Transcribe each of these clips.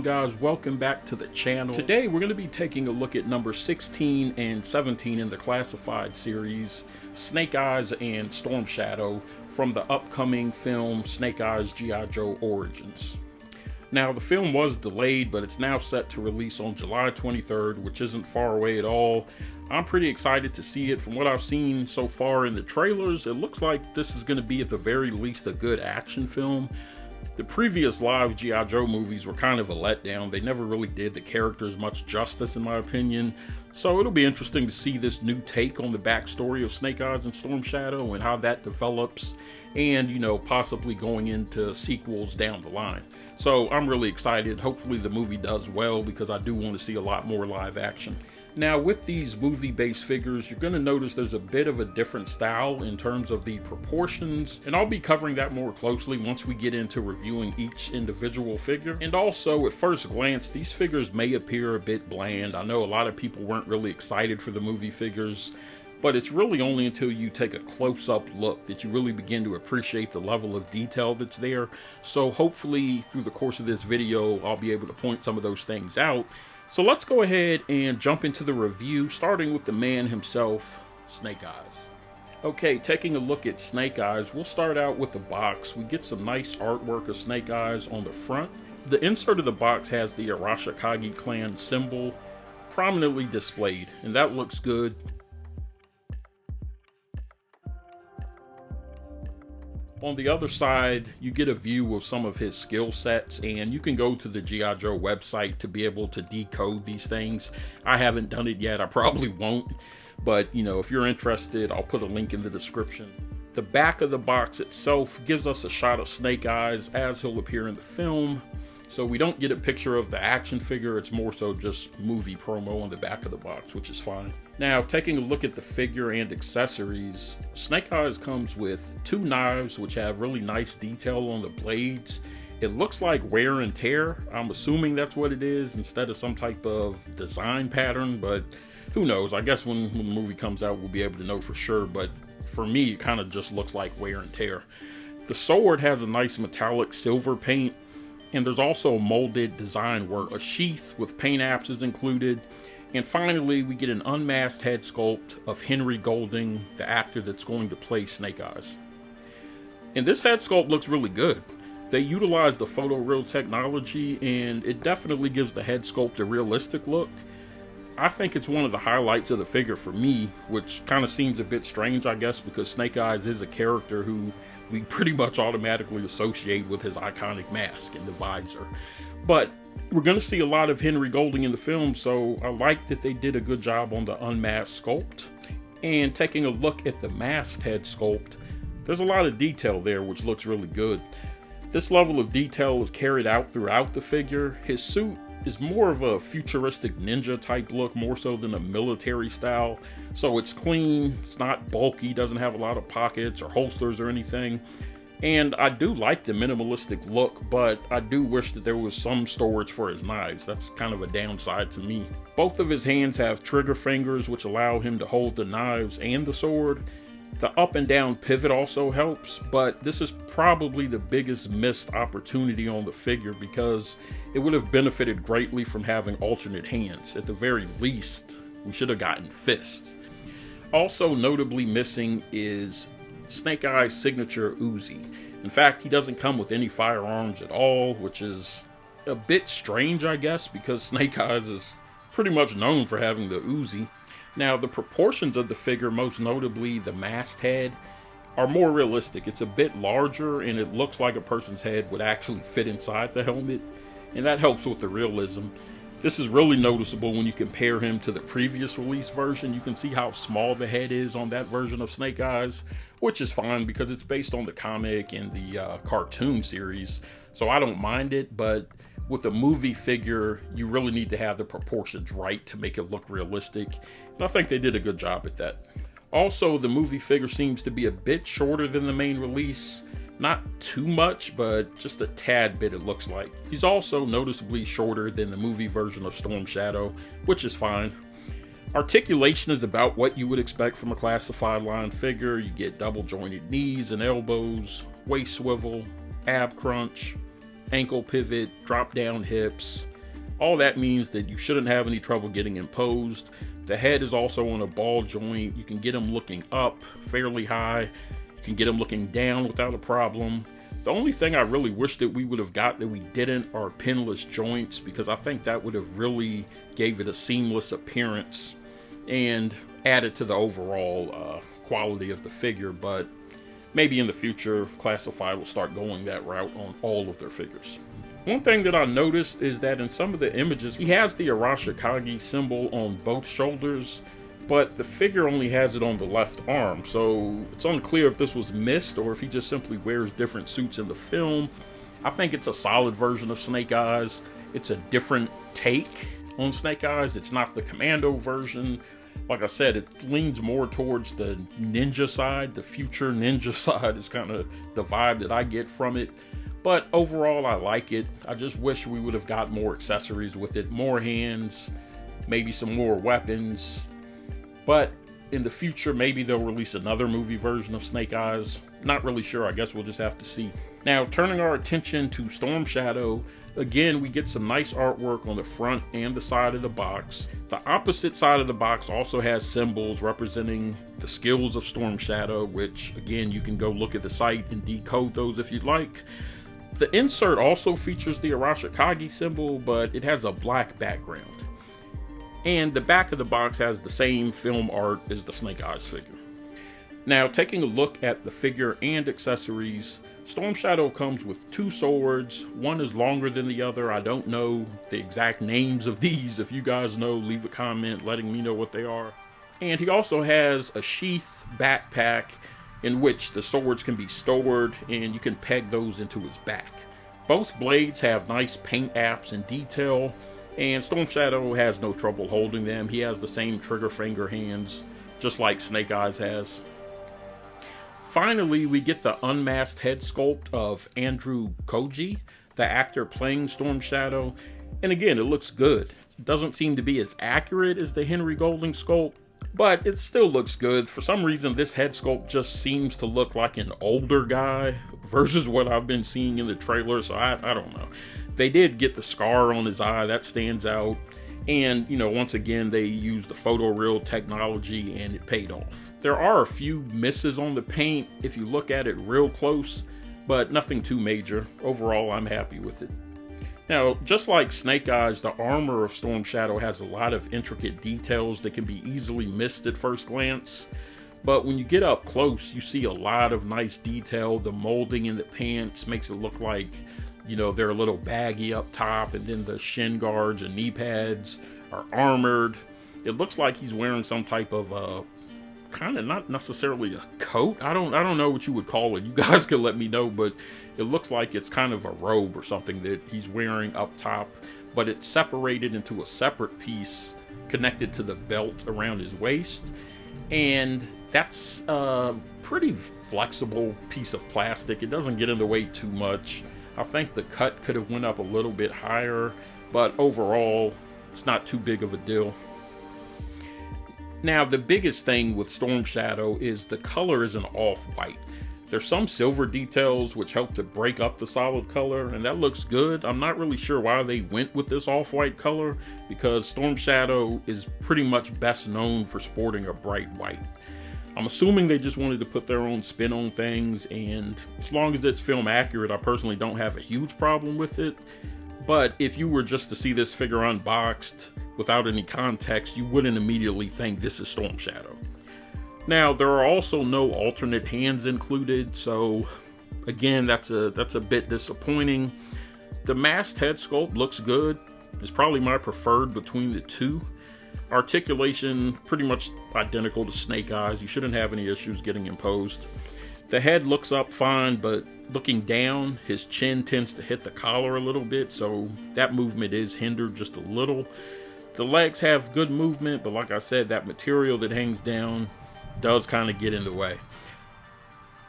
guys? Welcome back to the channel. Today we're going to be taking a look at number 16 and 17 in the Classified series, Snake Eyes and Storm Shadow, from the upcoming film Snake Eyes G.I. Joe Origins. Now, the film was delayed, but it's now set to release on July 23rd, which isn't far away at all. I'm pretty excited to see it. From what I've seen so far in the trailers, it looks like this is going to be at the very least a good action film. The previous live G.I. Joe movies were kind of a letdown. They never really did the characters much justice, in my opinion. So it'll be interesting to see this new take on the backstory of Snake Eyes and Storm Shadow and how that develops, and, you know, possibly going into sequels down the line. So I'm really excited. Hopefully the movie does well, because I do want to see a lot more live action. Now, with these movie-based figures, you're going to notice there's a bit of a different style in terms of the proportions, and I'll be covering that more closely once we get into reviewing each individual figure. And also, at first glance, these figures may appear a bit bland. I know a lot of people weren't really excited for the movie figures, but it's really only until you take a close-up look that you really begin to appreciate the level of detail that's there. So hopefully, through the course of this video, I'll be able to point some of those things out. So let's go ahead and jump into the review, starting with the man himself, Snake Eyes. Okay, taking a look at Snake Eyes, we'll start out with the box. We get some nice artwork of Snake Eyes on the front. The insert of the box has the Arashikage clan symbol prominently displayed, and that looks good. On the other side, you get a view of some of his skill sets, and you can go to the G.I. Joe website to be able to decode these things. I haven't done it yet, I probably won't, but, you know, if you're interested, I'll put a link in the description. The back of the box itself gives us a shot of Snake Eyes as he'll appear in the film, so we don't get a picture of the action figure. It's more so just movie promo on the back of the box, which is fine. Now, taking a look at the figure and accessories, Snake Eyes comes with two knives which have really nice detail on the blades. It looks like wear and tear. I'm assuming that's what it is instead of some type of design pattern, but who knows? I guess when the movie comes out, we'll be able to know for sure, but for me, it kind of just looks like wear and tear. The sword has a nice metallic silver paint, and there's also molded design work. A sheath with paint apps is included. And finally, we get an unmasked head sculpt of Henry Golding, the actor that's going to play Snake Eyes. And this head sculpt looks really good. They utilize the photoreal technology, and it definitely gives the head sculpt a realistic look. I think it's one of the highlights of the figure for me, which kind of seems a bit strange, I guess, because Snake Eyes is a character who we pretty much automatically associate with his iconic mask and the visor. But we're going to see a lot of Henry Golding in the film, so I like that they did a good job on the unmasked sculpt. And taking a look at the masked head sculpt, there's a lot of detail there, which looks really good. This level of detail is carried out throughout the figure. His suit is more of a futuristic ninja type look, more so than a military style. So it's clean, it's not bulky, doesn't have a lot of pockets or holsters or anything. And I do like the minimalistic look, but I do wish that there was some storage for his knives. That's kind of a downside to me. Both of his hands have trigger fingers, which allow him to hold the knives and the sword. The up and down pivot also helps, but this is probably the biggest missed opportunity on the figure, because it would have benefited greatly from having alternate hands. At the very least, we should have gotten fists. Also notably missing is Snake Eyes' signature Uzi. In fact, he doesn't come with any firearms at all, which is a bit strange, I guess, because Snake Eyes is pretty much known for having the Uzi. Now, the proportions of the figure, most notably the masked head, are more realistic. It's a bit larger, and it looks like a person's head would actually fit inside the helmet, and that helps with the realism. This is really noticeable when you compare him to the previous release version. You can see how small the head is on that version of Snake Eyes, which is fine because it's based on the comic and the cartoon series, so I don't mind it. But with a movie figure, you really need to have the proportions right to make it look realistic, and I think they did a good job at that. Also, the movie figure seems to be a bit shorter than the main release. Not too much, but just a tad bit, it looks like. He's also noticeably shorter than the movie version of Storm Shadow, which is fine. Articulation is about what you would expect from a classified line figure. You get double jointed knees and elbows, waist swivel, ab crunch, ankle pivot, drop down hips, All that means that you shouldn't have any trouble getting him posed. The head is also on a ball joint. You can get him looking up fairly high. You can get him looking down without a problem. The only thing I really wish that we would have got that we didn't are pinless joints, because I think that would have really gave it a seamless appearance and added to the overall quality of the figure. But maybe in the future, Classified will start going that route on all of their figures. One thing that I noticed is that in some of the images, he has the Arashikage symbol on both shoulders, but the figure only has it on the left arm, so it's unclear if this was missed or if he just simply wears different suits in the film. I think it's a solid version of Snake Eyes. It's a different take on Snake Eyes. It's not the Commando version. Like I said, it leans more towards the ninja side. The future ninja side is kind of the vibe that I get from it. But overall, I like it. I just wish we would have got more accessories with it. More hands, maybe some more weapons. But in the future, maybe they'll release another movie version of Snake Eyes. Not really sure. I guess we'll just have to see. Now, turning our attention to Storm Shadow, again, we get some nice artwork on the front and the side of the box. The opposite side of the box also has symbols representing the skills of Storm Shadow, which, again, you can go look at the site and decode those if you'd like. The insert also features the Arashikage symbol, but it has a black background. And the back of the box has the same film art as the Snake Eyes figure. Now, taking a look at the figure and accessories, Storm Shadow comes with 2 swords. One is longer than the other. I don't know the exact names of these. If you guys know, leave a comment letting me know what they are. And he also has a sheath backpack in which the swords can be stored, and you can peg those into his back. Both blades have nice paint apps and detail, and Storm Shadow has no trouble holding them. He has the same trigger finger hands, just like Snake Eyes has. Finally, we get the unmasked head sculpt of Andrew Koji, the actor playing Storm Shadow. And again, it looks good. It doesn't seem to be as accurate as the Henry Golding sculpt, but it still looks good. For some reason, this head sculpt just seems to look like an older guy versus what I've been seeing in the trailer, so I don't know. They did get the scar on his eye, that stands out. And, you know, once again, they used the photoreal technology and it paid off. There are a few misses on the paint if you look at it real close, but nothing too major. Overall, I'm happy with it. Now, just like Snake Eyes, the armor of Storm Shadow has a lot of intricate details that can be easily missed at first glance. But when you get up close, you see a lot of nice detail. The molding in the pants makes it look like, you know, they're a little baggy up top, and then the shin guards and knee pads are armored. It looks like he's wearing some type of kind of not necessarily a coat. I don't know what you would call it. You guys can let me know, but it looks like it's kind of a robe or something that he's wearing up top, but it's separated into a separate piece connected to the belt around his waist. And that's a pretty flexible piece of plastic. It doesn't get in the way too much. I think the cut could have went up a little bit higher, but overall, it's not too big of a deal. Now, the biggest thing with Storm Shadow is the color is an off-white. There's some silver details which help to break up the solid color, and that looks good. I'm not really sure why they went with this off-white color, because Storm Shadow is pretty much best known for sporting a bright white. I'm assuming they just wanted to put their own spin on things, and as long as it's film accurate, I personally don't have a huge problem with it. But if you were just to see this figure unboxed without any context, you wouldn't immediately think this is Storm Shadow. Now, there are also no alternate hands included, so again, that's a bit disappointing. The masked head sculpt looks good. It's probably my preferred between the two. Articulation, pretty much identical to Snake Eyes. You shouldn't have any issues getting him posed. The head looks up fine, but looking down, his chin tends to hit the collar a little bit, so that movement is hindered just a little. The legs have good movement, but like I said, that material that hangs down does kind of get in the way.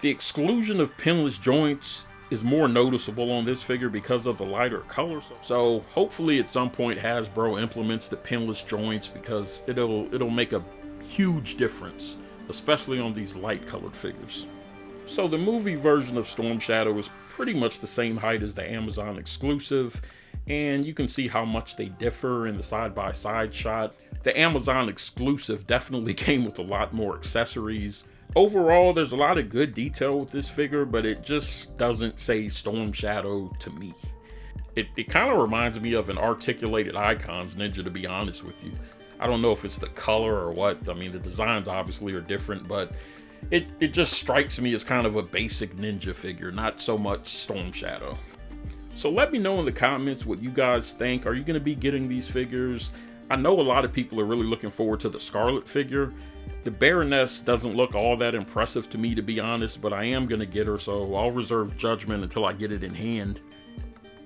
The exclusion of pinless joints is more noticeable on this figure because of the lighter color. So hopefully at some point Hasbro implements the pinless joints, because it'll make a huge difference, especially on these light colored figures. So the movie version of Storm Shadow is pretty much the same height as the Amazon exclusive, and you can see how much they differ in the side-by-side shot. The Amazon exclusive definitely came with a lot more accessories. Overall, there's a lot of good detail with this figure, but it just doesn't say Storm Shadow to me. It kind of reminds me of an Articulated Icons Ninja, to be honest with you. I don't know if it's the color or what. I mean, the designs obviously are different, but it just strikes me as kind of a basic ninja figure, not so much Storm Shadow. So let me know in the comments what you guys think. Are you going to be getting these figures? I know a lot of people are really looking forward to the Scarlet figure. The Baroness doesn't look all that impressive to me, to be honest, but I am going to get her, so I'll reserve judgment until I get it in hand.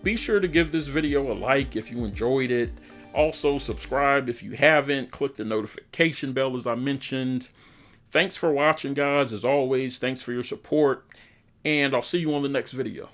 Be sure to give this video a like if you enjoyed it. Also, subscribe if you haven't. Click the notification bell as I mentioned. Thanks for watching, guys. As always, thanks for your support, and I'll see you on the next video.